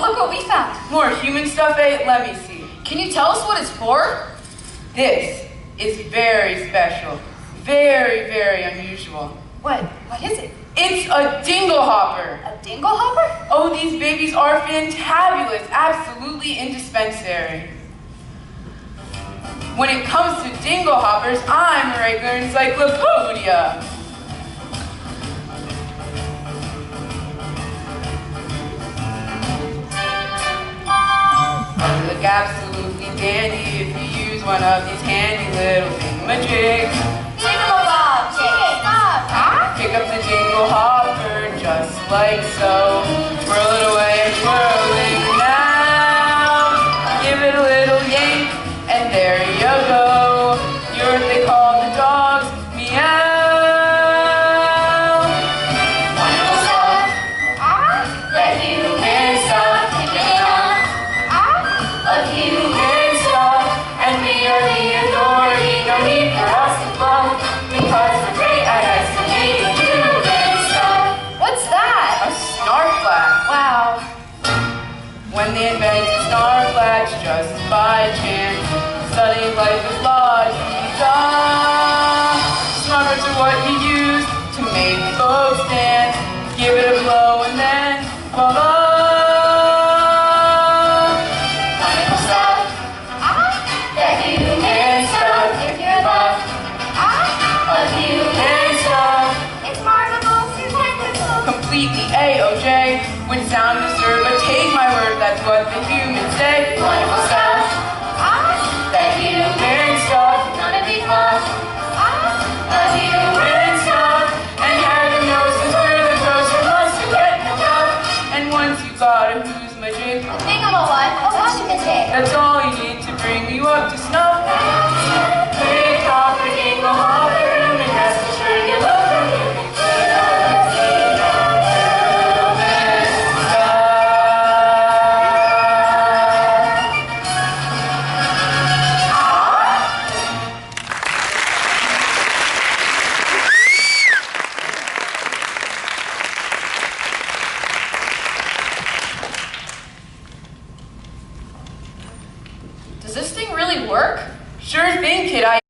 look what we found. More human stuff, eh? Let me see. Can you tell us what it's for? This is very special. Very, very unusual. What is it? It's a dingle hopper. A dingle hopper? Oh, these babies are fantabulous. Absolutely indispensable. When it comes to dingle hoppers, I'm a regular encyclopedia. They look absolutely dandy if you use one of these handy little thingamajigs. Thingamabob! Pick up the dingle hopper just like so. Twirl it away and twirling now. Give it a little yank and there you go. You're what they call the dogs. Meow. Wonderful stuff. That you can stop picking up. A human stuff. And we are the authority. No need for us to bluff. Because we're great at estimating human stuff. What's that? A snarflash. Wow. When they invented snarflash just by chance, studying life is la-di-da. Snarflash are what you use to make folks dance. Give it a blow and then voila. Wonderful stuff. That you can stop if you're buff. A human stuff. It's marvelous, it's wonderful. Completely A-O-J. When sound disturbed, but take my word, that's what the humans say. Wonderful stuff. That you Human stuff. none of these buff. A human Stuff. And heaven knows since we're the toaster must you get no doubt. And once you got a who's my jig, Thingamabob, a Washington day. that's all you need to bring you up to snuff. Pick off the dingle hopper and rest assured you love her. Does this thing really work? Sure thing, kid.